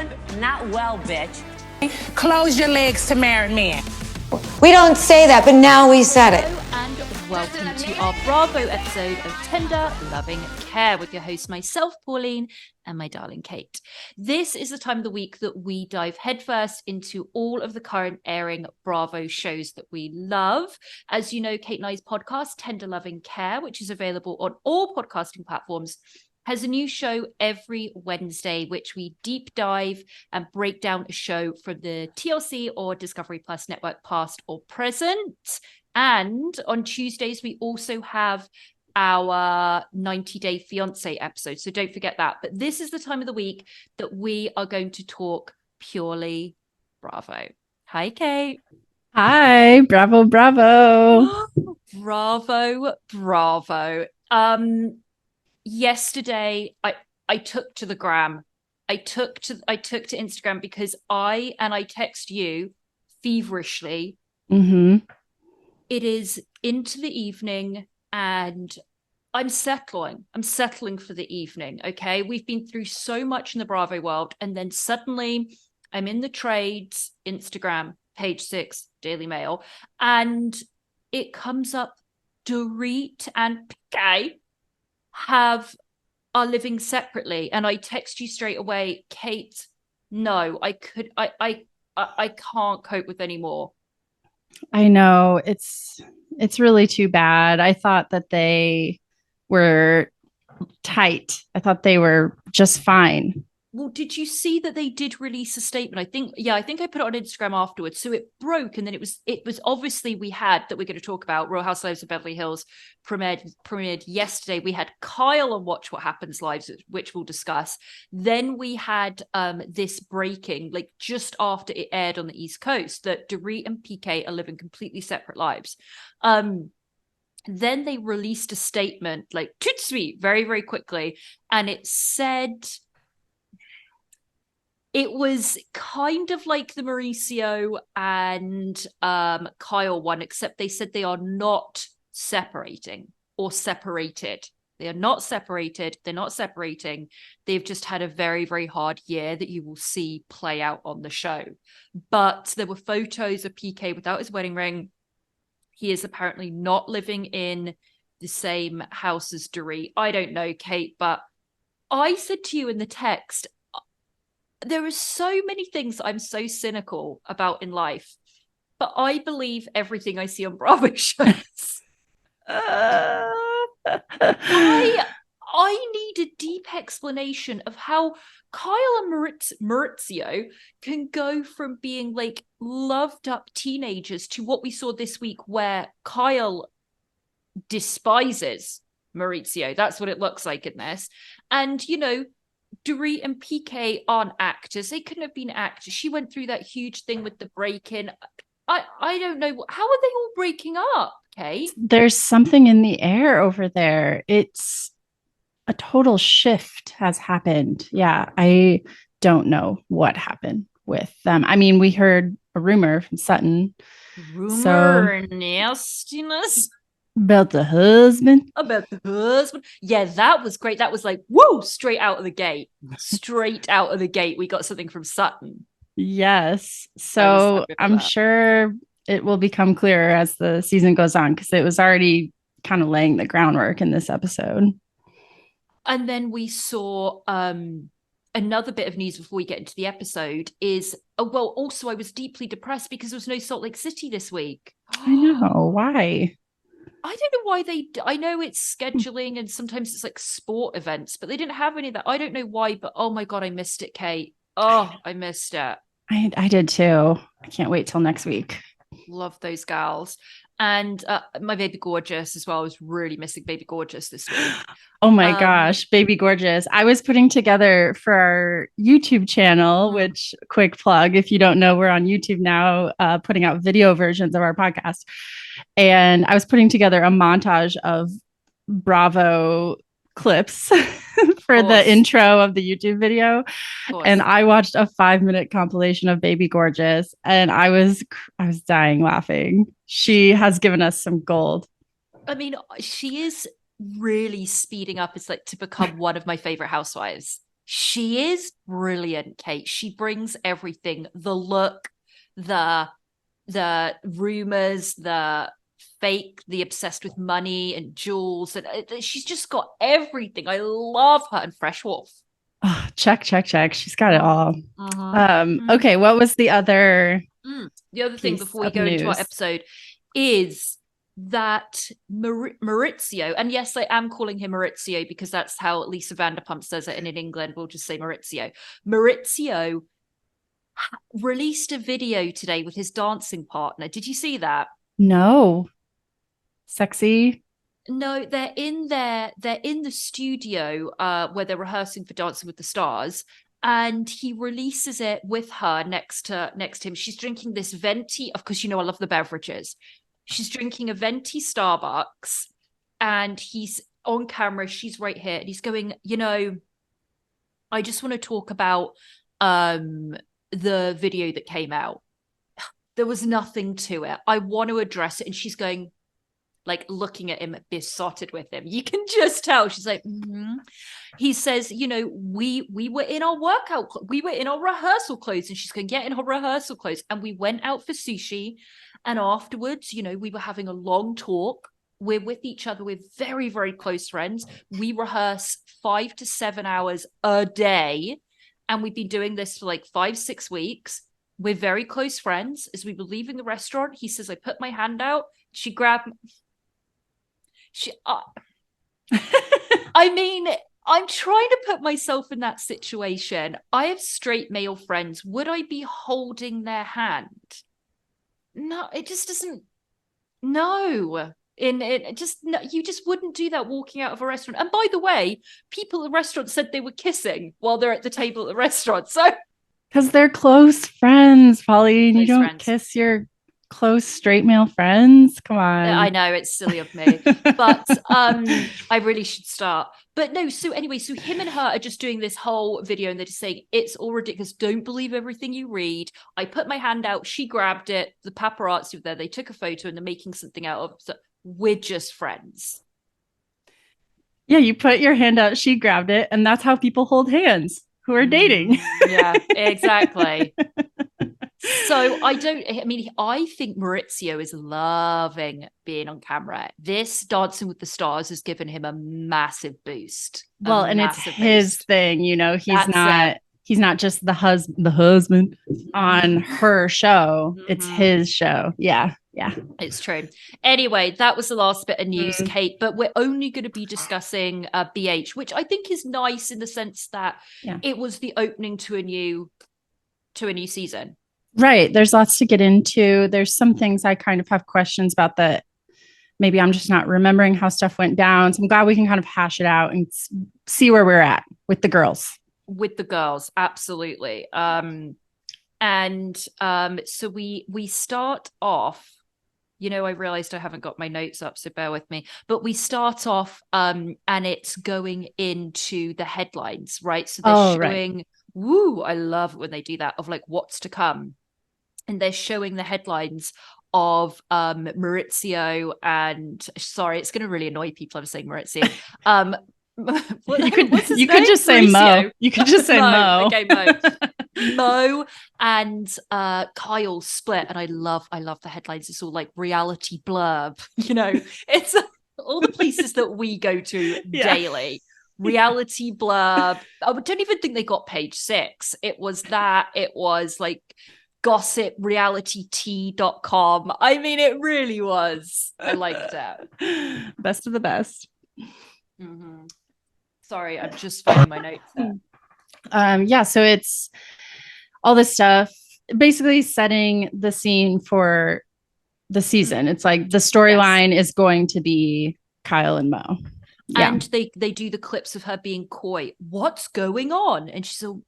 alive, not well, bitch. Close your legs to married men. We don't say that, but now we said it. And welcome to our Bravo episode of Tender Loving Care with your host, myself, Pauline, and my darling Kate. This is the time of the week that we dive headfirst into all of the current airing Bravo shows that we love. As you know, Kate and I's podcast, Tender Loving Care, which is available on all podcasting platforms, has a new show every Wednesday, which we deep dive and break down a show from the TLC or Discovery Plus network, past or present. And on Tuesdays, we also have our 90 Day Fiancé episode. So don't forget that. But this is the time of the week that we are going to talk purely Bravo. Hi, Kate. Hi, bravo, bravo. Bravo. Yesterday, I took to the gram. I took to Instagram because I text you feverishly. Mm-hmm. It is into the evening and I'm settling for the evening. Okay. We've been through so much in the Bravo world. And then suddenly I'm in the trades, Instagram, page 6, Daily Mail, and it comes up Dorit and PK are living separately. And I text you straight away, Kate, no, I can't cope with anymore. I know it's really too bad. I thought that they were tight. I thought they were just fine. Well, did you see that they did release a statement? I think I put it on Instagram afterwards. So it broke, and then it was obviously we're going to talk about Real Housewives of Beverly Hills premiered yesterday. We had Kyle on Watch What Happens Live, which we'll discuss. Then we had this breaking, like just after it aired on the East Coast, that Dorit and PK are living completely separate lives. Then they released a statement, like tout de suite, very, very quickly, and it said. It was kind of like the Mauricio and Kyle one, except they said they are not separating or separated. They are not separated. They're not separating. They've just had a very, very hard year that you will see play out on the show. But there were photos of PK without his wedding ring. He is apparently not living in the same house as Dorit. I don't know, Kate, but I said to you in the text, there are so many things I'm so cynical about in life, but I believe everything I see on Bravo shows. I need a deep explanation of how Kyle and Maurizio can go from being like loved up teenagers to what we saw this week, where Kyle despises Maurizio. That's what it looks like in this. And, you know, Dorit and PK aren't actors. They couldn't have been actors. She went through that huge thing with the break-in. I don't know. How are they all breaking up, Kate? There's something in the air over there. It's a total shift has happened. Yeah, I don't know what happened with them. I mean, we heard a rumor from Sutton. Nastiness. About the husband. Yeah, that was great. That was like, woo, straight out of the gate. We got something from Sutton. Yes. So I'm sure it will become clearer as the season goes on, because it was already kind of laying the groundwork in this episode. And then we saw another bit of news before we get into the episode is, also I was deeply depressed because there was no Salt Lake City this week. I know. Why? I don't know why I know it's scheduling and sometimes it's like sport events, but they didn't have any of that. I don't know why, but oh my God, I missed it, Kate. Oh, I missed it. I did too. I can't wait till next week. Love those gals. And my Baby Gorgeous as well. I was really missing Baby Gorgeous this week. Oh my gosh, Baby Gorgeous. I was putting together for our YouTube channel, which, quick plug, if you don't know, we're on YouTube now, putting out video versions of our podcast. And I was putting together a montage of Bravo clips for the intro of the YouTube video. And I watched a 5-minute compilation of Baby Gorgeous, and I was dying laughing. She has given us some gold. I mean, she is really speeding up. It's like to become one of my favorite housewives. She is brilliant, Kate. She brings everything, the look, the rumors, the fake, the obsessed with money and jewels, and she's just got everything. I love her. And Fresh Wolf. Oh, check. She's got it all. Mm-hmm. Okay, what was the other the other thing before we go into our episode is that Maurizio, and yes, I am calling him Maurizio because that's how Lisa Vanderpump says it, and in England we'll just say Maurizio released a video today with his dancing partner. Did you see that? No. Sexy? No, they're in the studio where they're rehearsing for Dancing with the Stars, and he releases it with her next to him. She's drinking this venti, of course, I love the beverages. She's drinking a venti Starbucks, and he's on camera. She's right here, and he's going, I just want to talk about the video that came out. There was nothing to it. I want to address it. And she's going, like, looking at him, besotted with him. You can just tell. She's like, He says, we were in our we were in our rehearsal clothes. And she's going, yeah, in her rehearsal clothes. And we went out for sushi. And afterwards, we were having a long talk. We're with each other. We're very, very close friends. We rehearse 5 to 7 hours a day. And we've been doing this for like 5-6 weeks. We're very close friends. As we were leaving the restaurant, he says, I put my hand out. She grabbed I mean, I'm trying to put myself in that situation. I have straight male friends. Would I be holding their hand? No, it just doesn't. No. You just wouldn't do that walking out of a restaurant. And by the way, people at the restaurant said they were kissing while they're at the table at the restaurant. So because they're close friends, Pauline. You don't kiss your close straight male friends. Come on. I know it's silly of me, but I really should start. But no, so anyway, so him and her are just doing this whole video, and they're just saying it's all ridiculous. Don't believe everything you read. I put my hand out, she grabbed it. The paparazzi were there. They took a photo, and they're making something out of it. So we're just friends. Yeah, you put your hand out, she grabbed it, and that's how people hold hands who are dating. Yeah, exactly. So I think Maurizio is loving being on camera. This Dancing with the Stars has given him a massive boost. Well, and it's his thing, he's not just the husband on her show. Mm-hmm. It's his show. Yeah. It's true. Anyway, that was the last bit of news, Kate, but we're only going to be discussing BH, which I think is nice in the sense that it was the opening to a new season. Right. There's lots to get into. There's some things I kind of have questions about that maybe I'm just not remembering how stuff went down. So I'm glad we can kind of hash it out and see where we're at with the girls. With the girls, absolutely. So we start off, I realized I haven't got my notes up, so bear with me. But we start off and it's going into the headlines, right? So they're showing, woo, I love it when they do that, of like what's to come. And they're showing the headlines of Maurizio and, sorry, it's going to really annoy people. I'm saying Maurizio. You could just say Mo. You could just say Mo. Okay, Mo. Mo and Kyle split, and I love the headlines. It's all like reality blurb. It's all the places that we go to daily. Reality blurb. I don't even think they got page 6. It was like gossip realityt.com. I mean, it really was. I liked it. Best of the best. Mm-hmm. Sorry, I'm just finding my notes there. So it's all this stuff basically setting the scene for the season. It's like the storyline is going to be Kyle and Mo. Yeah. And they do the clips of her being coy. What's going on? And she's so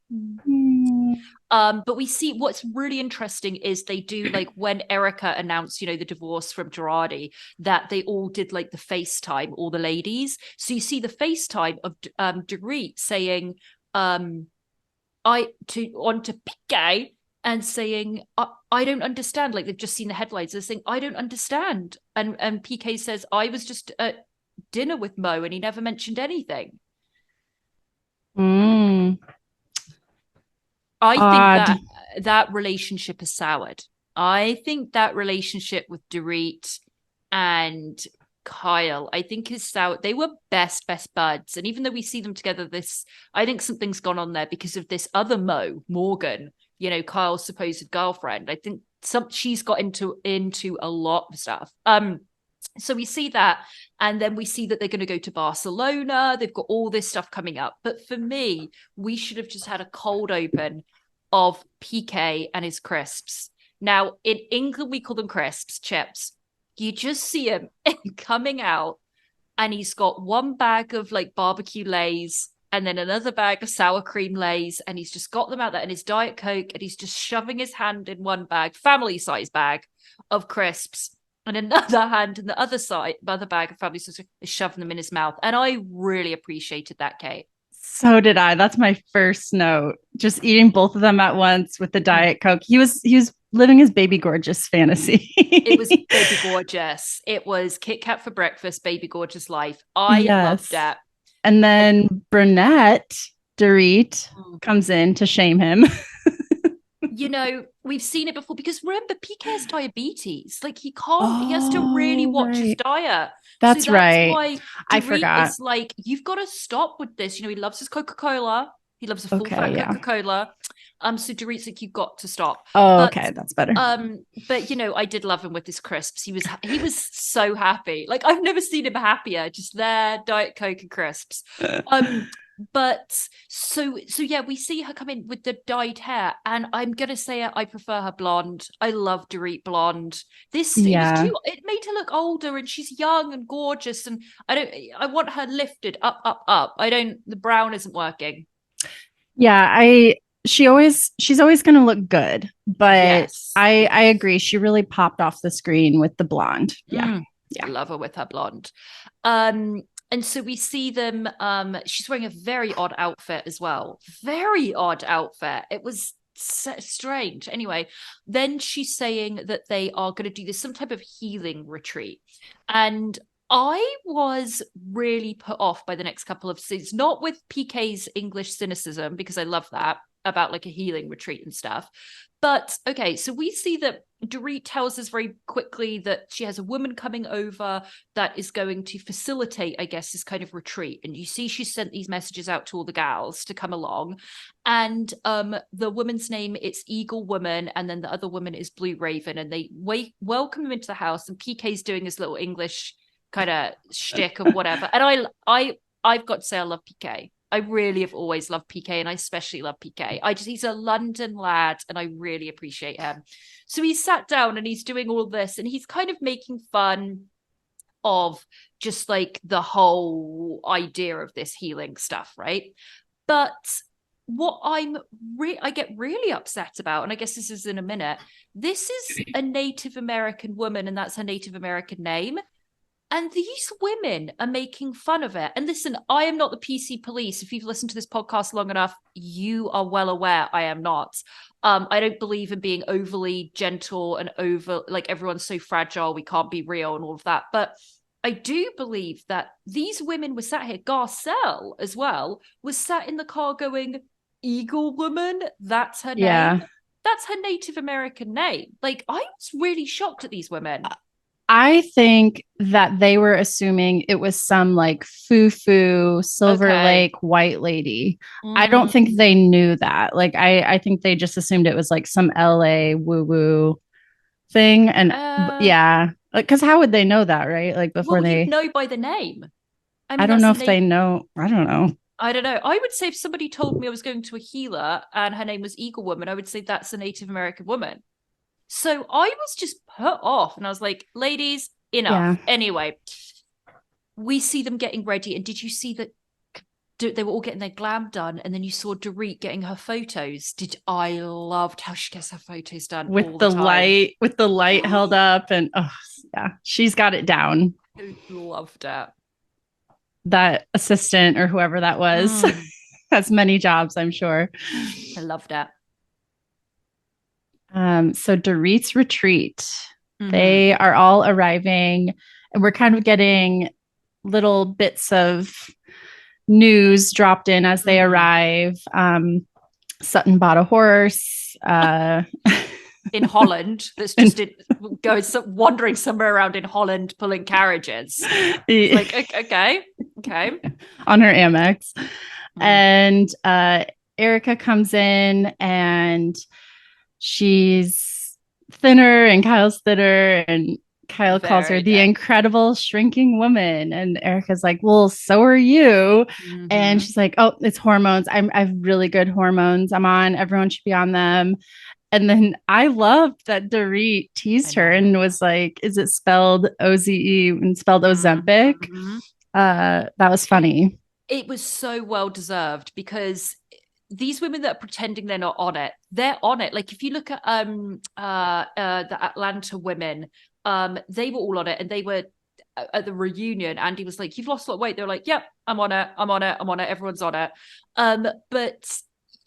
but we see what's really interesting is they do, like, when Erika announced, the divorce from Girardi, that they all did like the FaceTime, all the ladies. So you see the FaceTime of Dorit saying to PK and saying, I don't understand. Like, they've just seen the headlines. They're saying, I don't understand. And PK says, I was just at dinner with Mo and he never mentioned anything. Mm, I think odd. that relationship is soured. I think that relationship with Dorit and Kyle, I think is soured. They were best buds. And even though we see them together, I think something's gone on there because of this other Morgan, Kyle's supposed girlfriend. I think she's got into a lot of stuff. So we see that, and then we see that they're going to go to Barcelona. They've got all this stuff coming up. But for me, we should have just had a cold open of PK and his crisps. Now, in England, we call them crisps, chips. You just see him coming out, and he's got one bag of like barbecue Lays and then another bag of sour cream Lays, and he's just got them out there and his Diet Coke, and he's just shoving his hand in one bag, family size bag of crisps, and another hand in the other bag of family size is shoving them in his mouth. And I really appreciated that, Kate. So did I. That's my first note. Just eating both of them at once with the Diet Coke. He was living his baby gorgeous fantasy. It was baby gorgeous. It was Kit Kat for breakfast, baby gorgeous life. I loved that. And then brunette Dorit comes in to shame him. We've seen it before because remember, PK has diabetes. Like he can't, he has to really watch his diet. That's right. Why I forgot. It's like, you've got to stop with this. He loves his Coca-Cola. He loves a full fat Coca-Cola. So Dorit's like, you've got to stop. Okay, that's better. But I did love him with his crisps. He was so happy. Like I've never seen him happier. Just there, Diet Coke and crisps. But so yeah, we see her come in with the dyed hair, and I'm gonna say I prefer her blonde. I love Dorit blonde. It made her look older, and she's young and gorgeous, and I want her lifted up. The brown isn't working. Yeah, she's always gonna look good, but yes. I agree. She really popped off the screen with the blonde. Yeah. I love her with her blonde. And so we see them, she's wearing a very odd outfit as well. Very odd outfit. It was strange. Anyway, then she's saying that they are going to do some type of healing retreat. And I was really put off by the next couple of scenes, not with PK's English cynicism, because I love that, about like a healing retreat and stuff. But okay, so we see that Dorit tells us very quickly that she has a woman coming over that is going to facilitate, I guess, this kind of retreat. And you see she sent these messages out to all the gals to come along. And the woman's name, it's Eaglewoman, and then the other woman is Blue Raven. And they welcome him into the house, and PK's doing his little English kind of shtick of whatever. And I've got to say I love PK. I really have always loved PK, and I especially love PK. He's a London lad, and I really appreciate him. So he's sat down and he's doing all this, and he's kind of making fun of just like the whole idea of this healing stuff, right? But what I get really upset about, and I guess this is in a minute, this is a Native American woman, and that's her Native American name. And these women are making fun of it. And listen, I am not the PC police. If you've listened to this podcast long enough, you are well aware I am not. I don't believe in being overly gentle and like everyone's so fragile, we can't be real and all of that. But I do believe that these women were sat here, Garcelle as well, was sat in the car going, Eaglewoman, that's her name. That's her Native American name. Like, I was really shocked at these women. I think that they were assuming it was some like foo-foo Silver Lake white lady. I don't think they knew that. Like, I think they just assumed it was like some LA woo-woo thing. And yeah, because how would they know that, right? Like before they know by the name. I don't know if they know. I don't know. I don't know. I would say if somebody told me I was going to a healer and her name was Eaglewoman, I would say that's a Native American woman. So I was just put off, and I was like, ladies, enough. Yeah. Anyway, we see them getting ready. And did you see that they were all getting their glam done? And then you saw Dorit getting her photos. I loved how she gets her photos done with the light held up. And yeah, she's got it down. I loved it. That assistant or whoever that was has many jobs, I'm sure. I loved it. So Dorit's retreat, they are all arriving, and we're kind of getting little bits of news dropped in as they arrive. Sutton bought a horse. In Holland, that's just wandering somewhere around in Holland, pulling carriages. Like, okay. On her Amex. And Erika comes in and she's thinner and Kyle's thinner, and Kyle calls her the incredible shrinking woman. And Erika's like, well, so are you. And she's like, oh, it's hormones. I have really good hormones I'm on. Everyone should be on them. And then I loved that Dorit teased her and was like, is it spelled O-Z-E and spelled Ozempic? That was funny. It was so well deserved, because these women that are pretending they're not on it, they're on it. Like, if you look at the Atlanta women, they were all on it, and they were at the reunion. Andy was like, you've lost a lot of weight. They're like, yep, I'm on it. Everyone's on it. But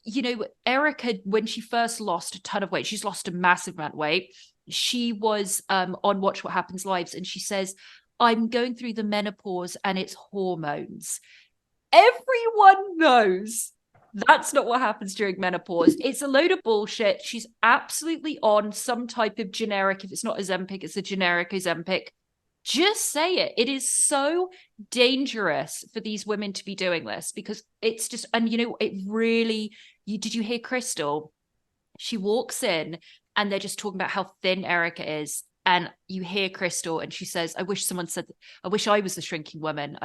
you know, Erika, when she first lost a ton of weight, she's lost a massive amount of weight. She was on Watch What Happens Lives, and she says, I'm going through the menopause and it's hormones. Everyone knows that's not what happens during menopause. It's a load of bullshit. She's absolutely on some type of generic. If it's not Ozempic, it's a generic Ozempic. Just say it. It is so dangerous for these women to be doing this, because it's just, and you know, it really, did you hear Crystal? She walks in and they're just talking about how thin Erika is. And you hear Crystal and she says, I wish someone said, I wish I was the shrinking woman.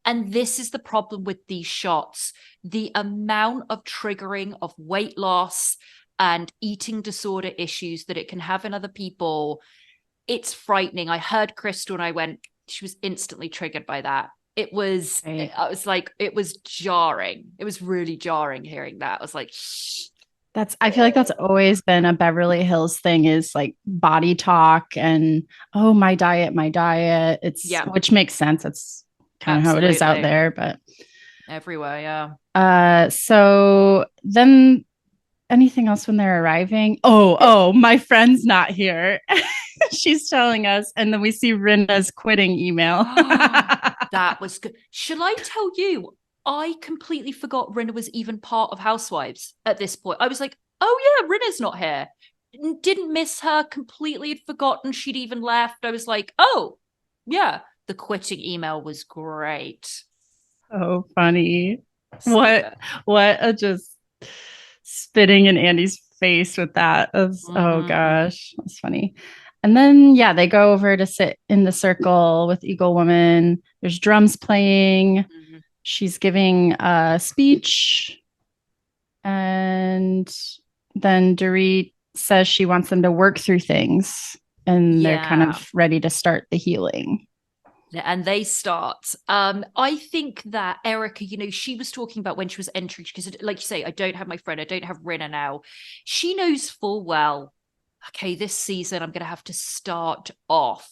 And this is the problem with these shots. The amount of triggering of weight loss and eating disorder issues that it can have in other people. It's frightening. I heard Crystal and she was instantly triggered by that. I was like, it was jarring. It was really jarring hearing that. I was like, I feel like that's always been a Beverly Hills thing, is like body talk and, oh, my diet. Which makes sense. That's kind of how it is out there, but everywhere. Yeah. So then anything else when they're arriving? Oh, my friend's not here. She's telling us. And then we see Rinna's quitting email. That was good. Shall I tell you? I completely forgot Rinna was even part of Housewives at this point. I was like, oh yeah, Rinna's not here. Didn't miss her, completely had forgotten she'd even left. I was like, oh yeah, the quitting email was great. Oh, funny. What a just spitting in Andy's face with that. Oh gosh, that's funny. And then, yeah, they go over to sit in the circle with Eaglewoman. There's drums playing. She's giving a speech, and then Dorit says she wants them to work through things, and they're kind of ready to start the healing. And they start. I think that Erika, you know, she was talking about when she was entering, because like you say, I don't have my friend, I don't have Rinna now. She knows full well, okay, this season I'm going to have to start off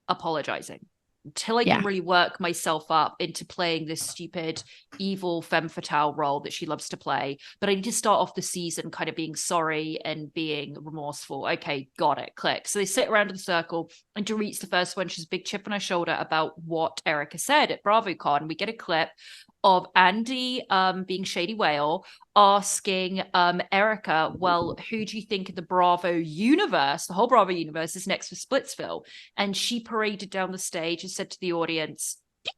apologizing until I can really work myself up into playing this stupid, evil femme fatale role that she loves to play. But I need to start off the season kind of being sorry and being remorseful. Okay, got it, click. So they sit around in the circle, and Dorit's the first one. She's a big chip on her shoulder about what Erika said at BravoCon. We get a clip of Andy being Shady Whale asking Erika, well, who do you think in the Bravo universe, the whole Bravo universe, is next for Splitsville? And she paraded down the stage and said to the audience,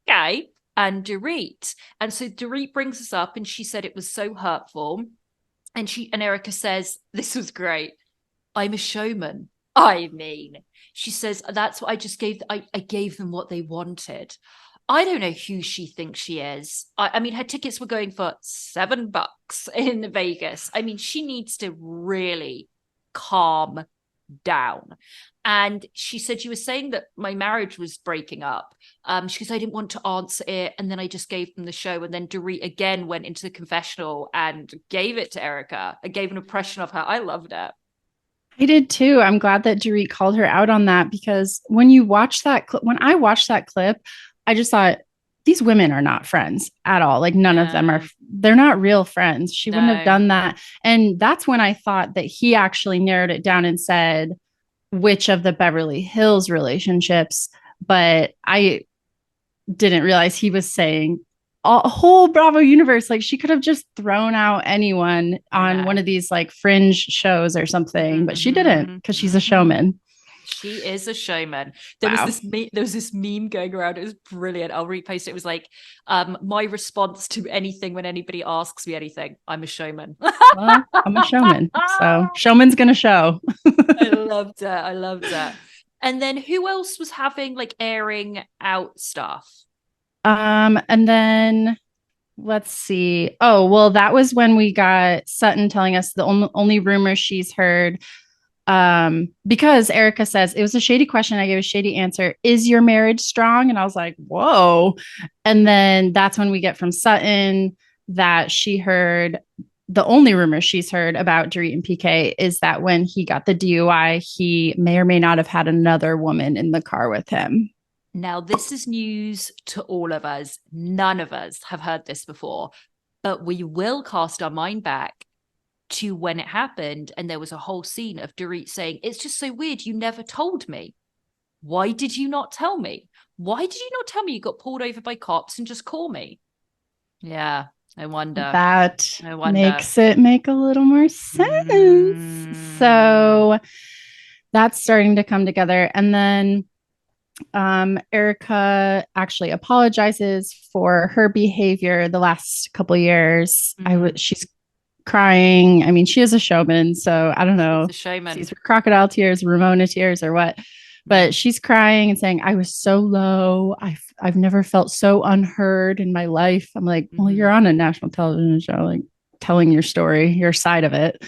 PK and Dorit. And so Dorit brings us up, and she said it was so hurtful. And Erika says, this was great. I'm a showman. I mean, she says, that's what I just gave. I gave them what they wanted. I don't know who she thinks she is. I mean, her tickets were going for $7 in Vegas. I mean, she needs to really calm down. And she said, you were saying that my marriage was breaking up. She goes, I didn't want to answer it. And then I just gave them the show. And then Dorit again went into the confessional and gave it to Erika. I gave an impression of her. I loved it. I did too. I'm glad that Dorit called her out on that, because when you watch that clip, when I watched that clip, I just thought, these women are not friends at all. Like none of them they're not real friends. She wouldn't have done that. And that's when I thought that he actually narrowed it down and said which of the Beverly Hills relationships, but I didn't realize he was saying a whole Bravo universe. Like she could have just thrown out anyone on one of these like fringe shows or something, but she didn't because she's a showman. She is a showman. There was this meme going around. It was brilliant. I'll repost it. It was like, my response to anything when anybody asks me anything, I'm a showman. Well, I'm a showman. So showman's gonna show. I loved it. I loved it. And then who else was having like airing out stuff? And then let's see. Oh, well, that was when we got Sutton telling us the only rumor she's heard. Because Erika says it was a shady question. I gave a shady answer. Is your marriage strong? And I was like, whoa. And then that's when we get from Sutton that she heard the only rumor she's heard about Dorit and PK is that when he got the DUI, he may or may not have had another woman in the car with him. Now, this is news to all of us. None of us have heard this before, but we will cast our mind back to when it happened. And there was a whole scene of Dorit saying, it's just so weird. You never told me. Why did you not tell me? Why did you not tell me you got pulled over by cops and just call me? Yeah, I wonder. That makes it make a little more sense. So that's starting to come together. And then Erika actually apologizes for her behavior the last couple of years. She's crying. I mean, she is a showman, so I don't know. She's a showman. She's crocodile tears, Ramona tears, or what. But she's crying and saying, "I was so low. I've never felt so unheard in my life." I'm like, well, you're on a national television show, like telling your story, your side of it.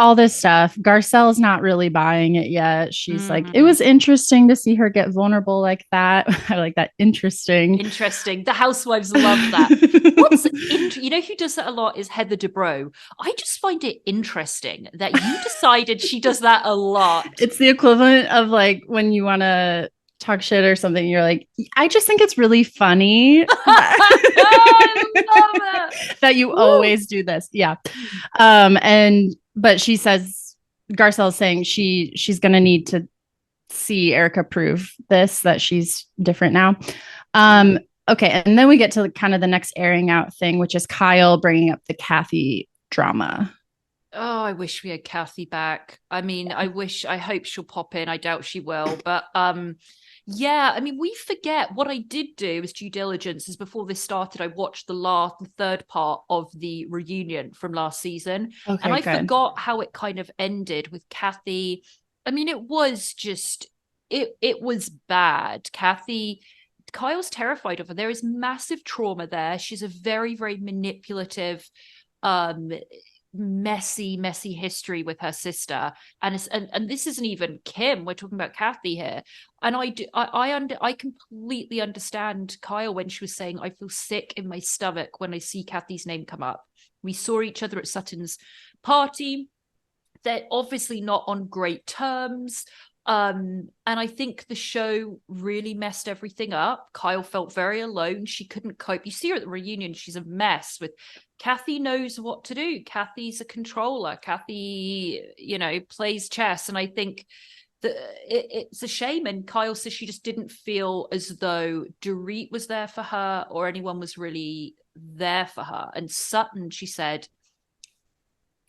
All this stuff. Garcelle's not really buying it yet. She's like, it was interesting to see her get vulnerable like that. I like that. Interesting. The housewives love that. You know who does that a lot is Heather Dubrow. I just find it interesting that you decided she does that a lot. It's the equivalent of like when you want to talk shit or something, you're like, I just think it's really funny that you always do this. Yeah. But she says, Garcelle's saying she's going to need to see Erika prove this, that she's different now. Okay. And then we get to kind of the next airing out thing, which is Kyle bringing up the Kathy drama. Oh, I wish we had Kathy back. I mean, I hope she'll pop in. I doubt she will, but yeah, I mean, we forget. What I did do as due diligence is before this started, I watched the third part of the reunion from last season. Okay, and I forgot how it kind of ended with Kathy. I mean, it was just, it was bad. Kyle's terrified of her. There is massive trauma there. She's a very, very manipulative, messy history with her sister, and this isn't even Kim. We're talking about Kathy here, and I completely understand Kyle when she was saying, I feel sick in my stomach when I see Kathy's name come up. We saw each other at Sutton's party. They're obviously not on great terms. And I think the show really messed everything up. Kyle felt very alone. She couldn't cope. You see her at the reunion. She's a mess with Kathy knows what to do. Kathy's a controller. Kathy, plays chess. And I think that it's a shame. And Kyle says she just didn't feel as though Dorit was there for her or anyone was really there for her. And Sutton, she said,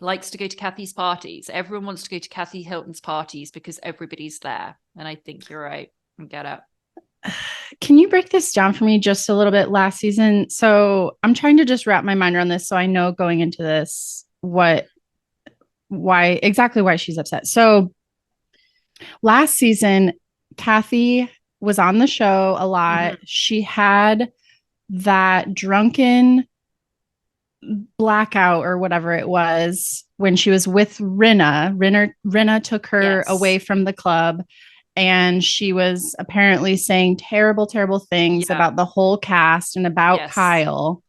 likes to go to Kathy's parties. Everyone wants to go to Kathy Hilton's parties because everybody's there. And I think you're right. I get it. Can you break this down for me just a little bit last season? So I'm trying to just wrap my mind around this so I know going into this why she's upset. So last season, Kathy was on the show a lot. She had that drunken blackout or whatever it was when she was with Rinna. Rinna took her away from the club, and she was apparently saying terrible things about the whole cast and about Kyle.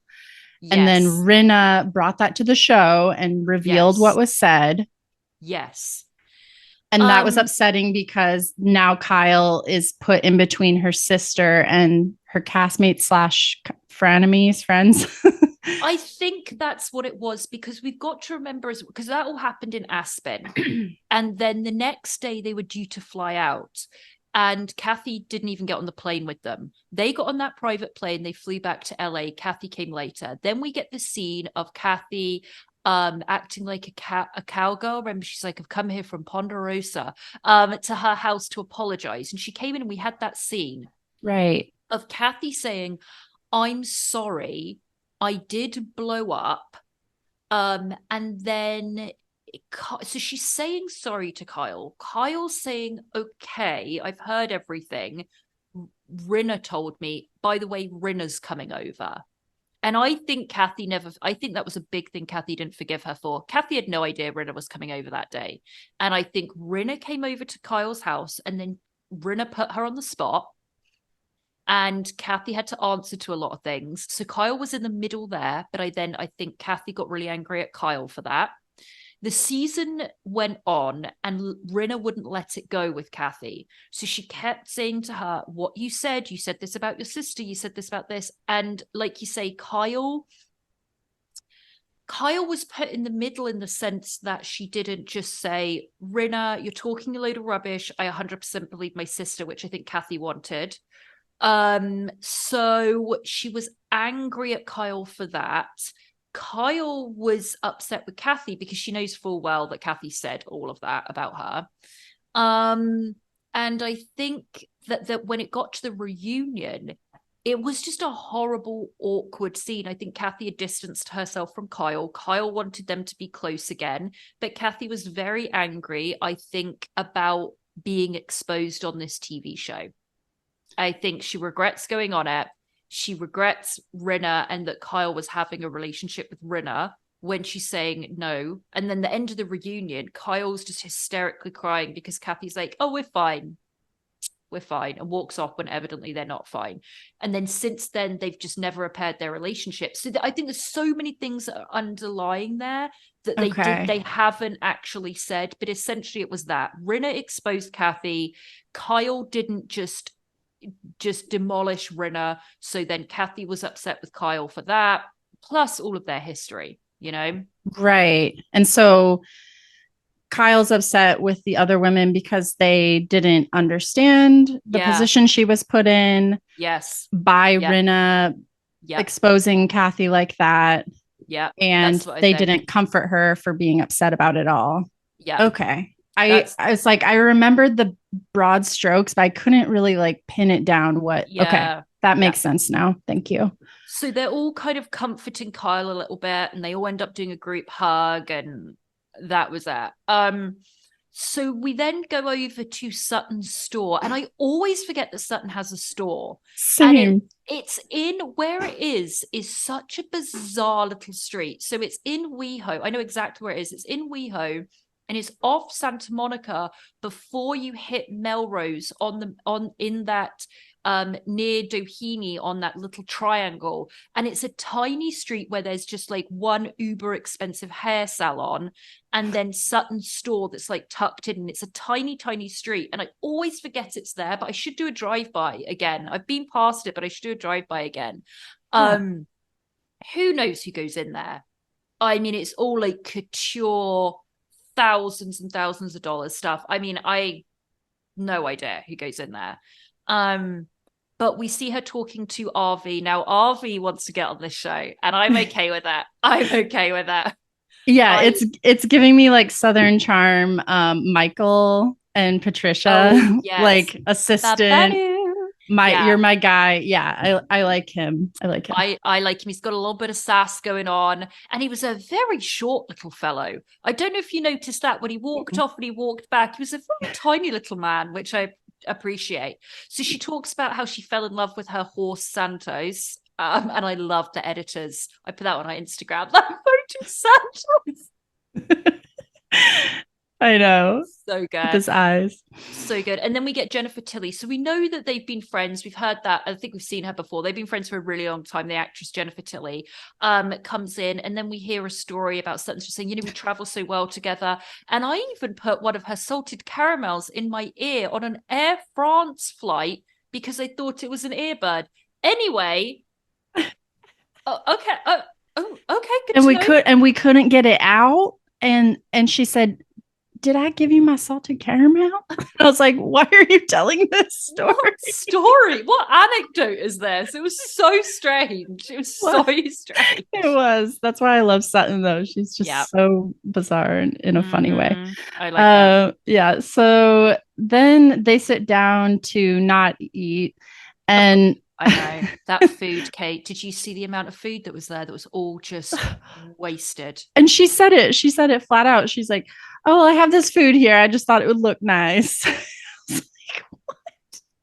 And then Rinna brought that to the show and revealed what was said. Yes. And that was upsetting because now Kyle is put in between her sister and her castmates / frenemies, friends. I think that's what it was, because we've got to remember, because that all happened in Aspen. And then the next day they were due to fly out. And Kathy didn't even get on the plane with them. They got on that private plane. They flew back to LA. Kathy came later. Then we get the scene of Kathy acting like a cowgirl. Remember, she's like, I've come here from Ponderosa to her house to apologize. And she came in and we had that scene. Right. Of Kathy saying, I'm sorry, I did blow up. And then so she's saying sorry to Kyle. Kyle's saying, okay, I've heard everything. Rinna told me, by the way, Rinna's coming over. And I think I think that was a big thing Kathy didn't forgive her for. Kathy had no idea Rinna was coming over that day. And I think Rinna came over to Kyle's house and then Rinna put her on the spot. And Kathy had to answer to a lot of things. So Kyle was in the middle there. But I think Kathy got really angry at Kyle for that. The season went on and Rinna wouldn't let it go with Kathy. So she kept saying to her, what you said this about your sister, you said this about this. And like you say, Kyle was put in the middle in the sense that she didn't just say, Rinna, you're talking a load of rubbish. I 100% believe my sister, which I think Kathy wanted. So she was angry at Kyle for that. Kyle was upset with Kathy because she knows full well that Kathy said all of that about her. And I think that when it got to the reunion, it was just a horrible, awkward scene. I think Kathy had distanced herself from Kyle. Kyle wanted them to be close again, but Kathy was very angry, I think, about being exposed on this TV show. I think she regrets going on it. She regrets Rinna and that Kyle was having a relationship with Rinna when she's saying no. And then the end of the reunion, Kyle's just hysterically crying because Kathy's like, oh, we're fine, and walks off when evidently they're not fine. And then since then, they've just never repaired their relationship. So I think there's so many things that are underlying there that they haven't actually said, but essentially it was that. Rinna exposed Kathy. Kyle didn't just demolish Rinna. So then Kathy was upset with Kyle for that, plus all of their history, you know? Right. And so Kyle's upset with the other women because they didn't understand the position she was put in. Yes. By Rinna exposing Kathy like that. Yeah. And they didn't comfort her for being upset about it all. Yeah. Okay. I was like, I remembered the broad strokes, but I couldn't really like pin it down. Okay, that makes sense now. Thank you. So they're all kind of comforting Kyle a little bit, and they all end up doing a group hug, and that was that. So we then go over to Sutton's store, and I always forget that Sutton has a store. Same. And it's in where it is such a bizarre little street. So it's in WeHo. I know exactly where it is. It's in WeHo. And it's off Santa Monica before you hit Melrose in that near Doheny on that little triangle. And it's a tiny street where there's just like one uber expensive hair salon and then Sutton's store that's like tucked in. And it's a tiny, tiny street. And I always forget it's there, but I should do a drive-by again. I've been past it, but I should do a drive-by again. Who knows who goes in there? I mean, it's all like couture, thousands and thousands of dollars stuff. I mean, I no idea who goes in there. But we see her talking to RV. Now, RV wants to get on this show, and I'm okay with that. I'm okay with that. Yeah, it's giving me like Southern Charm, Michael and Patricia, like assistant. You're my guy. Yeah, I like him. I like him. I like him. He's got a little bit of sass going on. And he was a very short little fellow. I don't know if you noticed that when he walked off and he walked back, he was a very tiny little man, which I appreciate. So she talks about how she fell in love with her horse, Santos. And I love the editors. I put that on our Instagram. That photo, Santos. I know. So good. With his eyes. So good. And then we get Jennifer Tilly. So we know that they've been friends. We've heard that. I think we've seen her before. They've been friends for a really long time. The actress Jennifer Tilly comes in, and then we hear a story about Sutton just saying, we travel so well together. And I even put one of her salted caramels in my ear on an Air France flight because I thought it was an earbud. Anyway. Okay. Okay. Good and we couldn't get it out. And she said, did I give you my salted caramel? I was like, why are you telling this story? What story? What anecdote is this? It was so strange. It was so strange. It was. That's why I love Sutton, though. She's just so bizarre in a funny way. I like that. Yeah. So then they sit down to not eat. And I know that food, Kate. Did you see the amount of food that was there that was all just wasted? And she said it. She said it flat out. She's like, "Oh, I have this food here. I just thought it would look nice." I was like,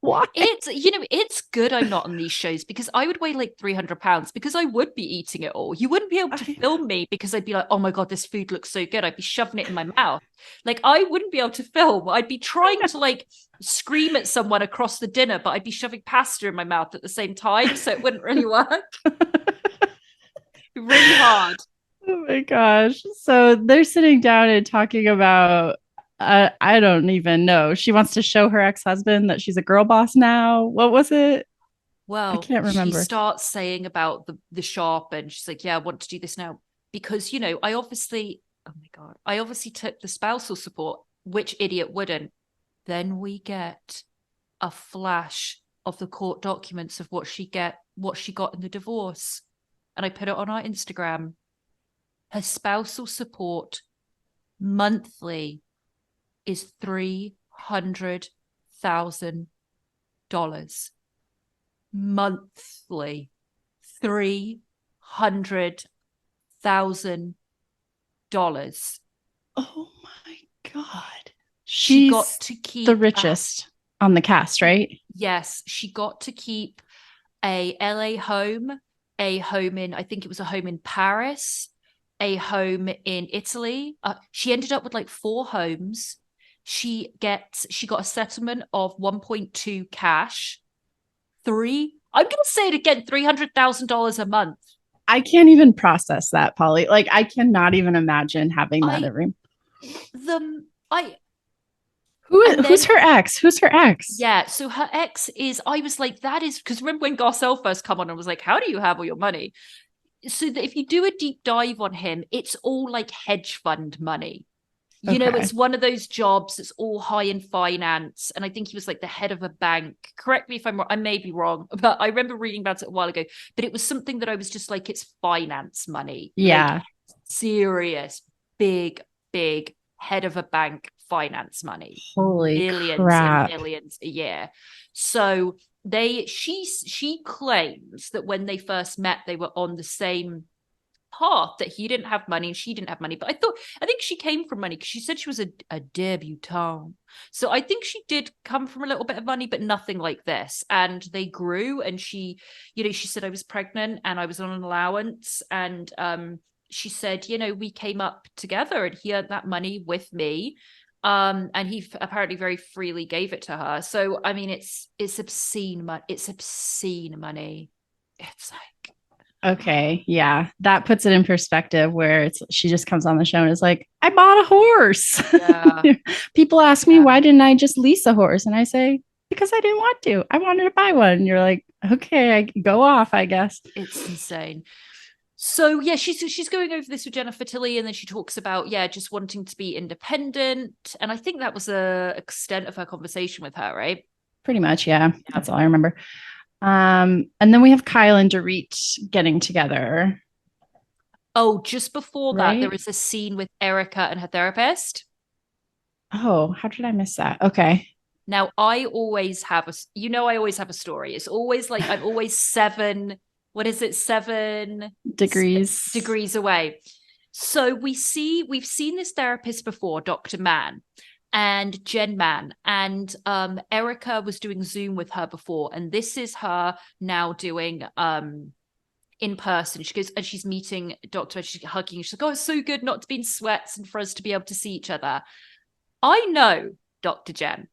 what? Why? It's good I'm not on these shows because I would weigh like 300 pounds because I would be eating it all. You wouldn't be able to film me because I'd be like, oh my God, this food looks so good. I'd be shoving it in my mouth. Like I wouldn't be able to film. I'd be trying to like scream at someone across the dinner, but I'd be shoving pasta in my mouth at the same time. So it wouldn't really work. Really hard. Oh my gosh. So they're sitting down and talking about I don't even know. She wants to show her ex-husband that she's a girl boss now. What was it? Well, I can't remember. She starts saying about the shop and she's like, yeah, I want to do this now. Because, I obviously took the spousal support. Which idiot wouldn't? Then we get a flash of the court documents of what she got in the divorce. And I put it on our Instagram. Her spousal support monthly is $300,000 monthly. $300,000. Oh my God. She got to keep the richest on the cast, right? Yes, she got to keep a LA home, a home in, I think it was a home in Paris, a home in Italy. She ended up with like 4 homes. She got a settlement of 1.2 cash. I'm going to say it again, $300,000 a month. I can't even process that, Polly. Like I cannot even imagine having that every. Who's her ex? Who's her ex? Yeah, so her ex is, I was like, that is, because remember when Garcelle first come on and was like, how do you have all your money? So that if you do a deep dive on him, it's all like hedge fund money. It's one of those jobs that's all high in finance. And I think he was like the head of a bank. Correct me if I'm wrong. I may be wrong, but I remember reading about it a while ago. But it was something that I was just like, it's finance money. Yeah. Like, serious, big head of a bank finance money. Holy millions crap. and millions a year. So she claims that when they first met, they were on the same path, that he didn't have money and she didn't have money. But I think she came from money because she said she was a debutante. So I think she did come from a little bit of money, but nothing like this. And they grew, and she said, I was pregnant and I was on an allowance. And she said, we came up together and he earned that money with me. And he apparently very freely gave it to her. So I mean, it's obscene money. It's obscene money. It's like, okay, yeah, that puts it in perspective where she just comes on the show and is like, I bought a horse. Yeah. People ask me, why didn't I just lease a horse? And I say, because I didn't want to. I wanted to buy one. And you're like, okay, I go off, I guess. It's insane. So yeah, she's going over this with Jennifer Tilly, and then she talks about just wanting to be independent, and I think that was the extent of her conversation with her, right? Pretty much, yeah. That's all I remember. And then we have Kyle and Dorit getting together. Oh, just before that, there is a scene with Erika and her therapist. Oh, how did I miss that? Okay. Now I always have a story. It's always like I'm always 7 degrees away. So we've seen this therapist before, Dr. Mann and Jen Mann, and Erika was doing Zoom with her before, and this is her now doing in person. She goes and she's meeting Dr. She's hugging. She's like, oh, it's so good not to be in sweats and for us to be able to see each other. I know Dr. Jen.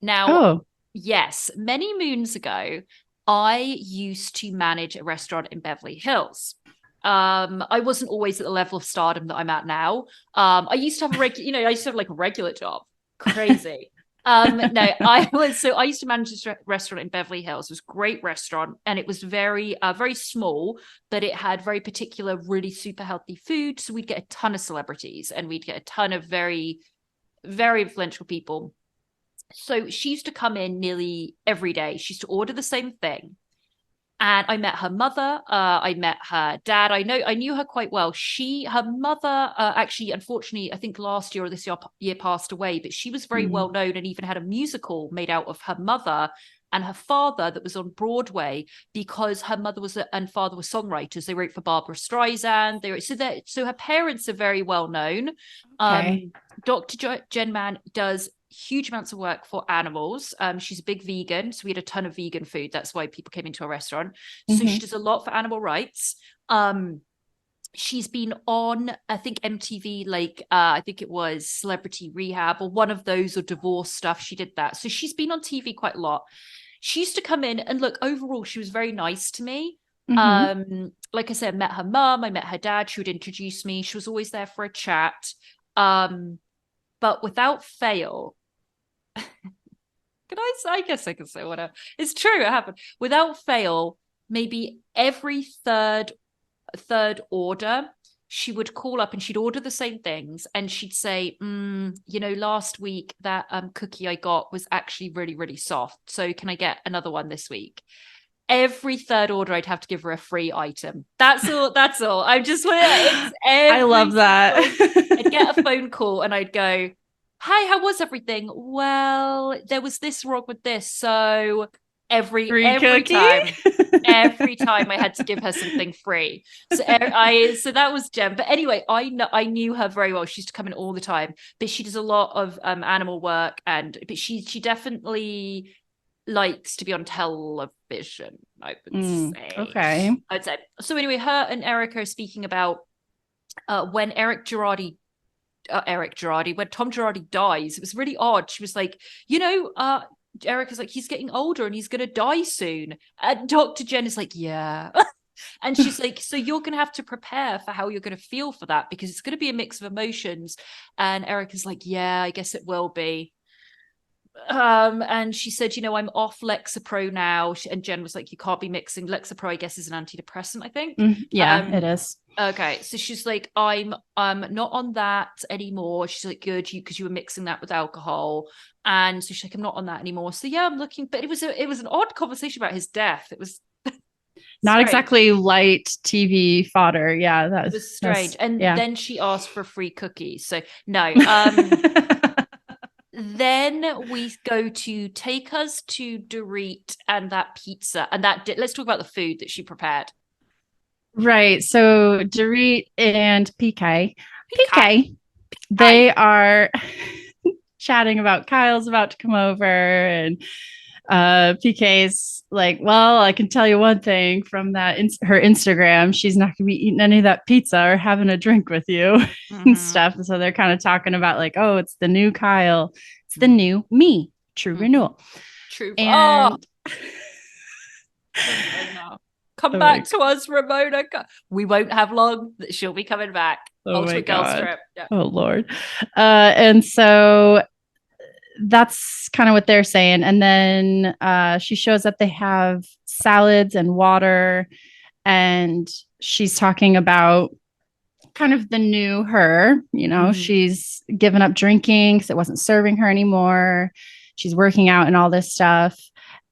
Now, yes, many moons ago, I used to manage a restaurant in Beverly Hills. I wasn't always at the level of stardom that I'm at now. I used to have like a regular job. Crazy. I used to manage this restaurant in Beverly Hills. It was a great restaurant, and it was very, very small, but it had very particular, really super healthy food. So we'd get a ton of celebrities, and we'd get a ton of very very influential people. So she used to come in nearly every day. She used to order the same thing. And I met her mother. I met her dad. I knew her quite well. Her mother, actually, unfortunately, I think last year or this year passed away, but she was very well known and even had a musical made out of her mother and her father that was on Broadway, because her mother and father were songwriters. They wrote for Barbara Streisand. So her parents are very well known. Okay. Dr. Jen Mann does huge amounts of work for animals. She's a big vegan, so we had a ton of vegan food. That's why people came into our restaurant. So she does a lot for animal rights. She's been on, I think, MTV, like I think it was Celebrity Rehab or one of those, or divorce stuff. She did that. So she's been on TV quite a lot. She used to come in and look, overall, she was very nice to me. Like I said, I met her mum, I met her dad. She would introduce me. She was always there for a chat. But without fail, I guess I can say whatever. It's true, it happened. Without fail, maybe every third order, she would call up and she'd order the same things, and she'd say, last week that cookie I got was actually really, really soft. So can I get another one this week? Every third order, I'd have to give her a free item. That's all. I love that. I'd get a phone call and I'd go, hi, how was everything? Well, there was this wrong with this. So every time I had to give her something free. So that was Jen. But anyway, I knew her very well. She used to come in all the time, but she does a lot of animal work, but she definitely likes to be on television, I would say. Okay. I'd say. So anyway, her and Erika are speaking about when when Tom Girardi dies. It was really odd. She was like, Erika's like, he's getting older and he's going to die soon. And Dr. Jen is like, yeah. And she's like, so you're going to have to prepare for how you're going to feel for that, because it's going to be a mix of emotions. And Erika's like, yeah, I guess it will be. And she said, I'm off Lexapro now. And Jen was like, you can't be mixing. Lexapro, I guess, is an antidepressant, I think. It is. Okay, so she's like, I'm not on that anymore. She's like, good, because you were mixing that with alcohol. And so she's like, I'm not on that anymore. So yeah, I'm looking, but it was an odd conversation about his death. It was not exactly light TV fodder. Yeah, that was strange. And then she asked for a free cookie. So no. Then we go to take us to Dorit and that pizza. And let's talk about the food that she prepared. Right. So Dorit and PK, they are chatting about Kyle's about to come over, and PK's like, well, I can tell you one thing from that her Instagram, she's not gonna be eating any of that pizza or having a drink with you and stuff. And so they're kind of talking about like, oh, it's the new Kyle, it's the new me, true renewal. True. And come back to us, Ramona. We won't have long. She'll be coming back. Oh my God. Trip. Yeah. Oh Lord. And so that's kind of what they're saying. And then she shows up, they have salads and water, and she's talking about kind of the new her, she's given up drinking because it wasn't serving her anymore. She's working out and all this stuff.